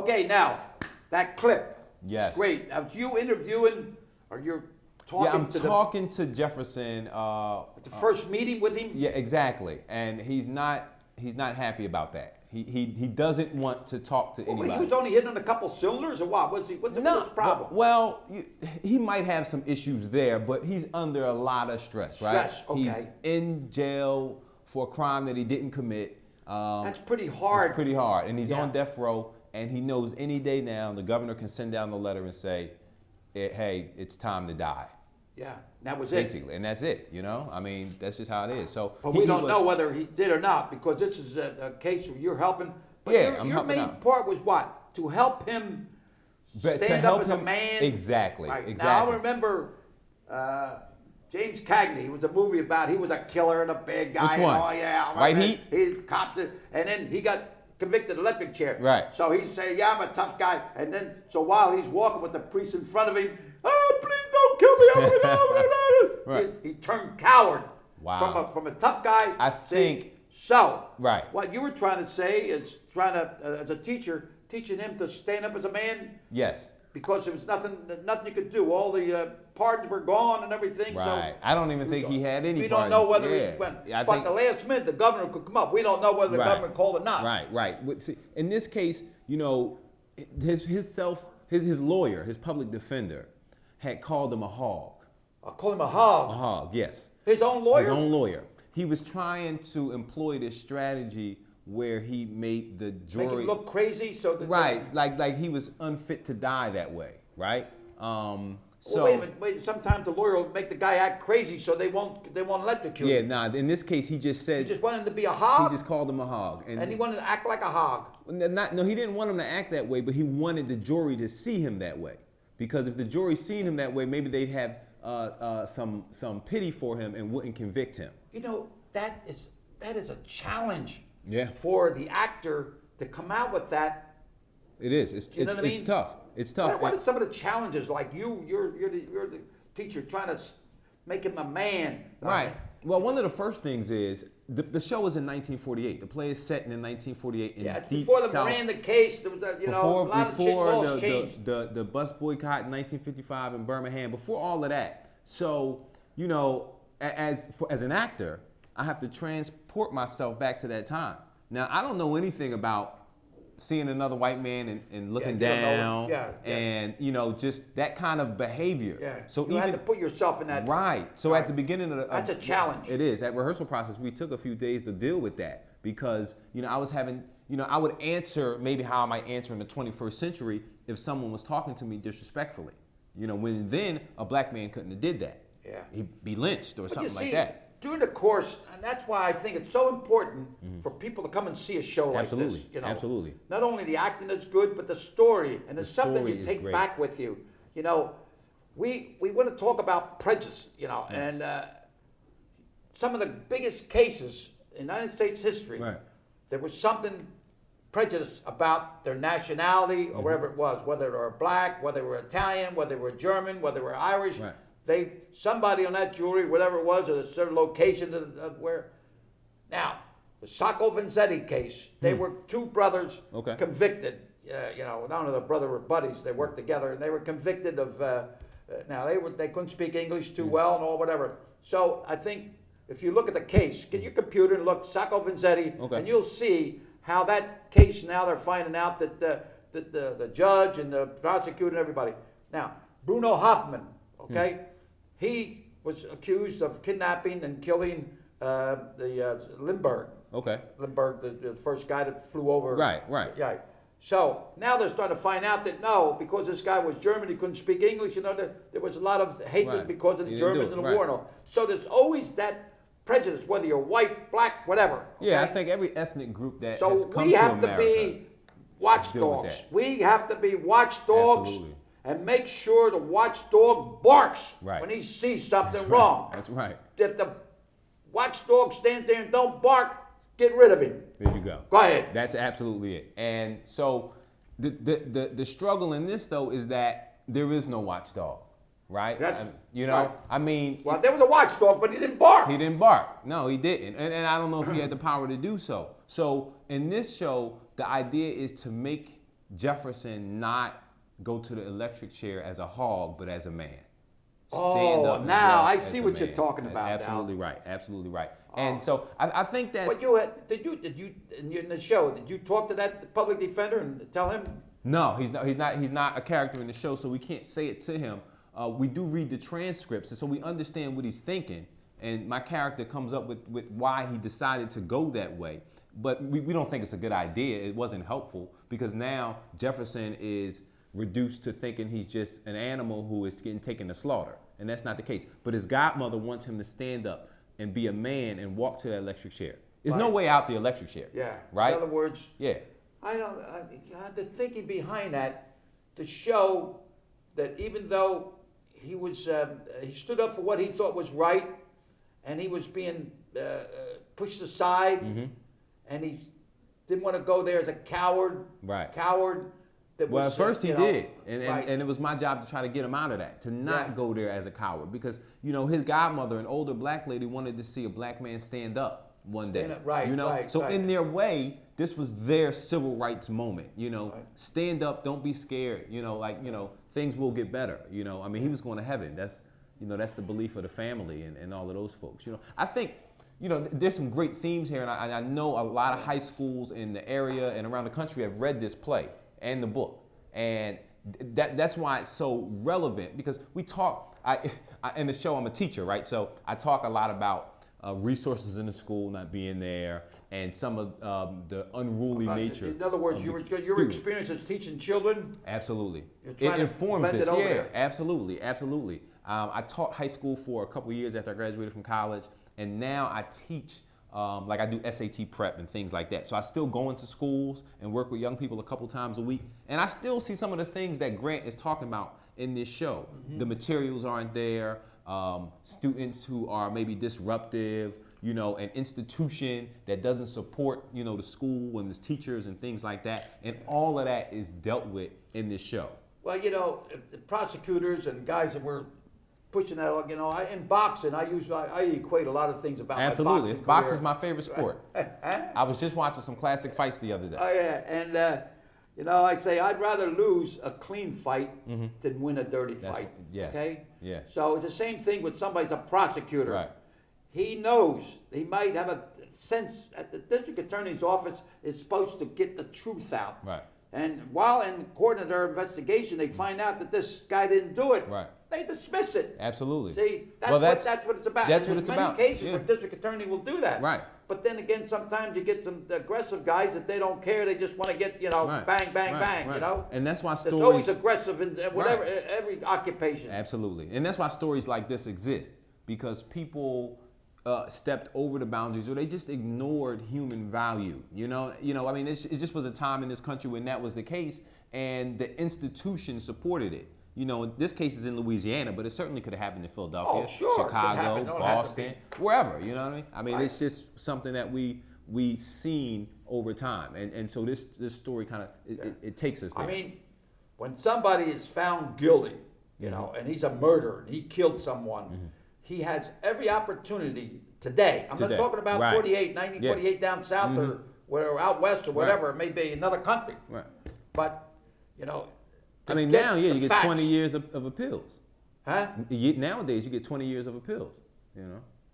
Okay, now, that clip. Yes. It's great. Now, you interviewing, or you're talking I'm to talking to Jefferson. the first meeting with him? Yeah, exactly. And he's not happy about that. He doesn't want to talk to anybody. He was only hitting a couple cylinders, or what? What's his problem? Well, he might have some issues there, but he's under a lot of stress, right? Okay. He's in jail for a crime that he didn't commit. That's pretty hard. It's pretty hard, and he's on death row, and he knows any day now the governor can send down the letter and say, hey, it's time to die. Yeah, that was basically, and that's it. You know, I mean, that's just how it is. So, but we don't know whether he did or not, because this is a case where you're helping. But your main part was what? To help him stand up as a man. Exactly. Right. Exactly. Now I remember James Cagney. It was a movie about he was a killer and a bad guy. Which one? Oh yeah, White Heat. He copped it, and then he got convicted of electric chair. Right. So he said, "Yeah, I'm a tough guy." And then, so while he's walking with the priest in front of him, "Oh, please don't kill me!" Right. He turned coward. Wow. From a tough guy. I think. So. Right. What you were trying to say is as a teacher, teaching him to stand up as a man. Yes. Because there was nothing you could do. All the pardons were gone and everything. Right. So I don't even think he had any. We don't know whether he went. But the last minute, the governor could come up. We don't know whether the governor called or not. Right. See, in this case, you know, his lawyer, his public defender, had called him a hog. Called him a hog. A hog. Yes. His own lawyer. His own lawyer. He was trying to employ this strategy where he made the jury make him look crazy, so that like he was unfit to die that way, right? So wait a minute. Wait. Sometimes the lawyer will make the guy act crazy, so they won't electrocute him. Yeah, in this case, he just said he just wanted him to be a hog. He just called him a hog, and he wanted to act like a hog. No, he didn't want him to act that way, but he wanted the jury to see him that way, because if the jury seen him that way, maybe they'd have some pity for him and wouldn't convict him. You know, that is a challenge. Yeah. For the actor to come out with that. It is. It's tough. It's tough. What are some of the challenges? Like you're the teacher trying to make him a man. Right. Well, one of the first things is the show was in 1948. The play is set in 1948 in deep before the South. Miranda case. There was a lot of laws changed. The bus boycott in 1955 in Birmingham. Before all of that, so you know, as an actor, I have to transport myself back to that time. Now, I don't know anything about seeing another white man and looking down and, you know, just that kind of behavior. Yeah. So you had to put yourself in that. Right. So at the beginning of that's a challenge. It is. At rehearsal process, we took a few days to deal with that because, you know, I was having, you know, I would answer maybe how I might answer in the 21st century if someone was talking to me disrespectfully. You know, when then a black man couldn't have did that. Yeah. He'd be lynched or something like that. During the course, and that's why I think it's so important for people to come and see a show like this. You know, absolutely. Not only the acting is good, but the story, and it's something you take back with you. You know, we want to talk about prejudice. You know, and some of the biggest cases in United States history, there was something prejudice about their nationality or whatever it was, whether they were black, whether they were Italian, whether they were German, whether they were Irish. Right. Somebody on that jury, whatever it was, at a certain location of where. Now, the Sacco Vanzetti case, they were two brothers convicted. You know, none of the brother were buddies. They worked together, and they were convicted of. Now they couldn't speak English too well and all whatever. So I think if you look at the case, get your computer and look Sacco Vanzetti, and you'll see how that case now they're finding out that the judge and the prosecutor and everybody. Now Bruno Hoffman, he was accused of kidnapping and killing the Lindbergh. Lindbergh, the first guy that flew over. Right. Yeah. So now they're starting to find out that because this guy was German, he couldn't speak English. You know, there was a lot of hatred because of the Germans and the war and all. So there's always that prejudice, whether you're white, black, whatever. Yeah, I think every ethnic group that has come to America. So we have to be watchdogs. We have to be watchdogs. Absolutely. And make sure the watchdog barks when he sees something wrong. That's right. If the watchdog stands there and don't bark, get rid of him. There you go. Go ahead. That's absolutely it. And so the struggle in this though is that there is no watchdog, right? I mean. Well, there was a watchdog, but he didn't bark. He didn't bark. No, he didn't. And I don't know if he had the power to do so. So in this show, the idea is to make Jefferson not go to the electric chair as a hog, but as a man. Oh, now I see what you're talking about. Absolutely right. Absolutely right. And so I think that's. But did you in the show? Did you talk to that public defender and tell him? No, he's not a character in the show, so we can't say it to him. We do read the transcripts, and so we understand what he's thinking. And my character comes up with why he decided to go that way. But we don't think it's a good idea. It wasn't helpful because now Jefferson is reduced to thinking he's just an animal who is getting taken to slaughter. And that's not the case. But his godmother wants him to stand up and be a man and walk to that electric chair. There's no way out the electric chair. Yeah. Right? In other words, yeah. The thinking behind that to show that even though he was, he stood up for what he thought was right, and he was being pushed aside, and he didn't want to go there as a coward. Right. Coward. Well, at first he did, and it was my job to try to get him out of that, to not go there as a coward, because his godmother, an older black lady, wanted to see a black man stand up one day. So in their way, this was their civil rights moment. Stand up, don't be scared. Things will get better. He was going to heaven. That's the belief of the family and all of those folks. I think. There's some great themes here, and I know a lot of high schools in the area and around the country have read this play and the book, and that's why it's so relevant, because we talk, in the show I'm a teacher, right? So I talk a lot about resources in the school not being there and some of the unruly nature. In other words, your experience as teaching children? Absolutely. It informs this, absolutely. I taught high school for a couple years after I graduated from college, and now I teach, like I do SAT prep and things like that. So I still go into schools and work with young people a couple times a week. And I still see some of the things that Grant is talking about in this show. The materials aren't there, students who are maybe disruptive, an institution that doesn't support, the school and the teachers and things like that. And all of that is dealt with in this show. Well, the prosecutors and guys that were pushing that, in boxing, I equate a lot of things about absolutely. My boxing Boxing's my favorite sport. I was just watching some classic fights the other day. Oh yeah, and I say I'd rather lose a clean fight than win a dirty fight. Yes. Okay. Yeah. So it's the same thing with somebody's a prosecutor. Right. He knows he might have a sense at the district attorney's office is supposed to get the truth out. Right. And while in court of their investigation, they find out that this guy didn't do it. Right. They dismiss it. Absolutely. See, that's what it's about. That's what it's about. In many cases, the district attorney will do that. Right. But then again, sometimes you get some aggressive guys that they don't care. They just want to get, bang, bang. And that's why stories. It's always aggressive in whatever, every occupation. Absolutely. And that's why stories like this exist, because people stepped over the boundaries, or they just ignored human value. It just was a time in this country when that was the case, and the institution supported it. In this case is in Louisiana, but it certainly could have happened in Philadelphia, Chicago, Boston, wherever. You know what I mean? It's just something that we seen over time, and so this story kind of it takes us there. I mean, when somebody is found guilty, and he's a murderer and he killed someone. He has every opportunity today. I'm not talking about 1948 down south or out west or whatever. It may be another country. Right. But, now, you get 20 years of appeals. Huh? Nowadays, you get 20 years of appeals,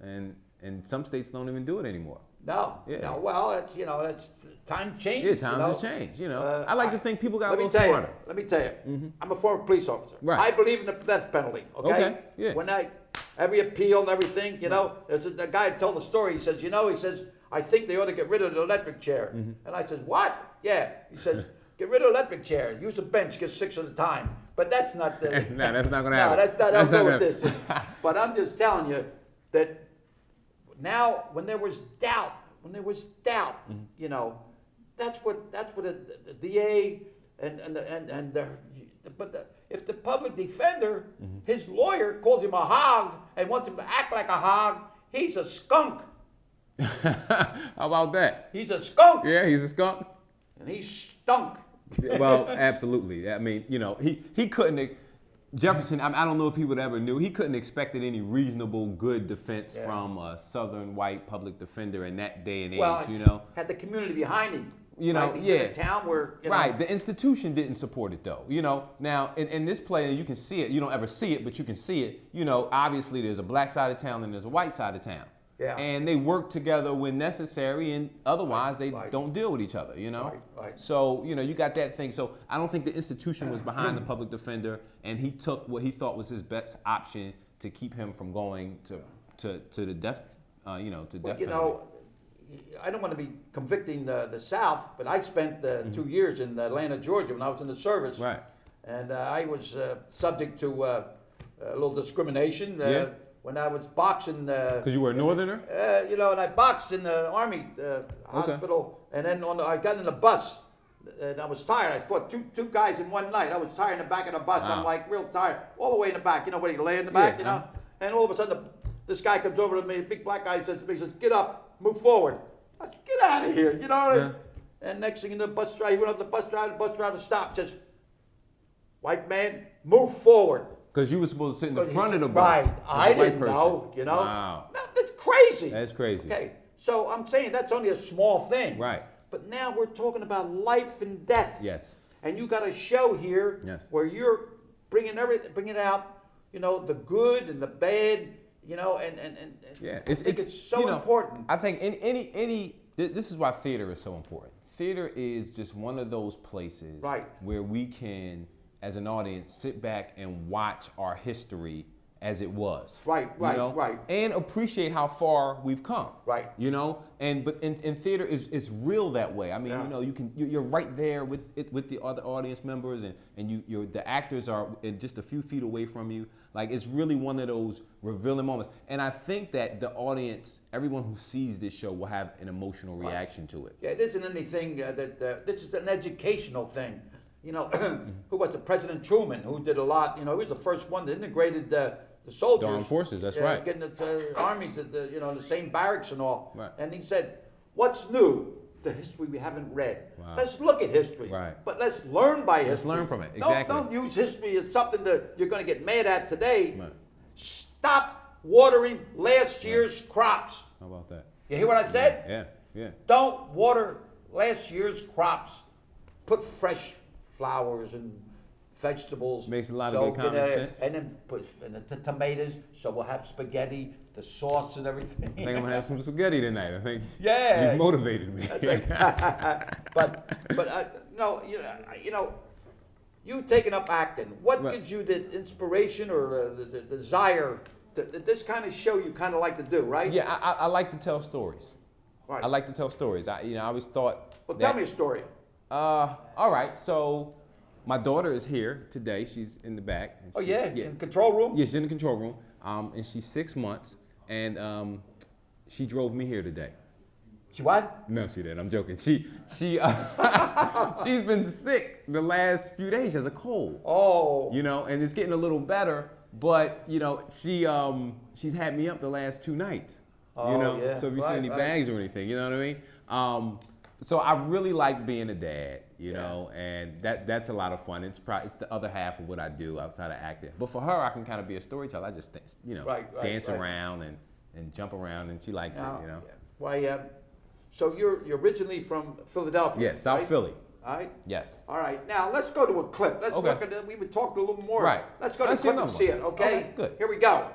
and some states don't even do it anymore. No. Yeah. No, well, that's time changing. Yeah, times have changed. I like to think people got a little smarter. Let me tell you. I'm a former police officer. Right. I believe in the death penalty. Okay. Yeah. When every appeal and everything, there's a guy told the story. He says, I think they ought to get rid of the electric chair. And I says, what? Yeah. He says, get rid of the electric chair. Use a bench. Get 6 at a time. But that's not the. No, that's not going to happen. No, I'll go with this. But I'm just telling you that now, when there was doubt, that's what the DA if the public defender, his lawyer calls him a hog and wants him to act like a hog, he's a skunk. How about that? He's a skunk. Yeah, he's a skunk. And he stunk. Well, absolutely. I mean, he couldn't. Jefferson, I don't know if he would ever knew. He couldn't expected any reasonable, good defense from a Southern white public defender in that day and age. Well, had the community behind him. You know, right? He's yeah. in a town where, right. The institution didn't support it though. You know, now in this play, you can see it. You don't ever see it, but you can see it. You know, obviously there's a black side of town and there's a white side of town. Yeah. And they work together when necessary, and otherwise they Right. don't deal with each other. You know. Right. So you know, you got that thing. So I don't think the institution was behind the public defender, and he took what he thought was his best option to keep him from going to the death. To death penalty. I don't want to be convicting the South, but I spent 2 years in Atlanta, Georgia when I was in the service. Right. And I was subject to a little discrimination Yeah. when I was boxing. Because you were a northerner? And I boxed in the Army hospital, and then I got in the bus, and I was tired. I fought two guys in one night. I was tired in the back of the bus. Wow. I'm like real tired, all the way in the back. You know where you lay in the back, Yeah. And all of a sudden, this guy comes over to me, a big black guy, says to me, he says, "Get up, move forward." I said, "Get out of here," you know. Yeah. And next thing in the bus driver, he went up to the bus driver stopped, says, "White man, move forward." Because you were supposed to sit in the front of the bus. Right. as a I white didn't person. know, Wow. No, that's crazy. That's crazy. Okay, so I'm saying that's only a small thing. Right. But now we're talking about life and death. Yes. And you got a show here Yes. where you're bringing out, the good and the bad, and Yeah. I think it's so important. I think this is why theater is so important. Theater is just one of those places Right. where we can, as an audience, sit back and watch our history as it was. Right. And appreciate how far we've come. Right. But in theater is real that way. I mean, Yeah. you're right there with the other audience members, and the actors are just a few feet away from you. Like, it's really one of those revealing moments. And I think that the audience, everyone who sees this show, will have an emotional reaction to it. Yeah, it isn't anything this is an educational thing. Who was it? President Truman, who did a lot. He was the first one that integrated the soldiers. The armed forces, that's right. Getting the armies at the same barracks and all. Right. And he said, "What's new? The history we haven't read. Wow. Let's look at history. Right. But let's learn by history. Let's learn from it. Exactly. Don't use history as something that you're going to get mad at today. Right. Stop watering last year's crops. How about that? You hear what I said? Yeah. Don't water last year's crops. Put fresh flowers and vegetables. Makes a lot of good common sense. And then put the tomatoes, so we'll have spaghetti, the sauce and everything. I think I'm gonna have some spaghetti tonight. I think. Yeah. You've motivated me. You taking up acting. What Right. gives you the inspiration or the desire? This kind of show you kind of like to do, right? Yeah, I like to tell stories. Right. I like to tell stories. I always thought. Well, that, tell me a story. All right. So, my daughter is here today. She's in the back. And Oh she- yeah, in control room. Yeah, she's in the control room. And she's 6 months, and she drove me here today. She what? No, she didn't. I'm joking. She's been sick the last few days. She has a cold. Oh. And it's getting a little better. But she's had me up the last 2 nights. Oh, yeah. So if you see any Right. bags or anything, you know what I mean. So I really like being a dad, and that's a lot of fun. It's the other half of what I do outside of acting. But for her, I can kind of be a storyteller. I just dance around and jump around, and she likes it. Yeah. Why? So you're originally from Philadelphia? Yeah, South right? Philly. All right. Yes. All right. Now let's go to a clip. Let's Okay. look at it. We would talk a little more. Right. Let's go to Let's the see clip and another see one. it. Okay. Okay, good. Here we go.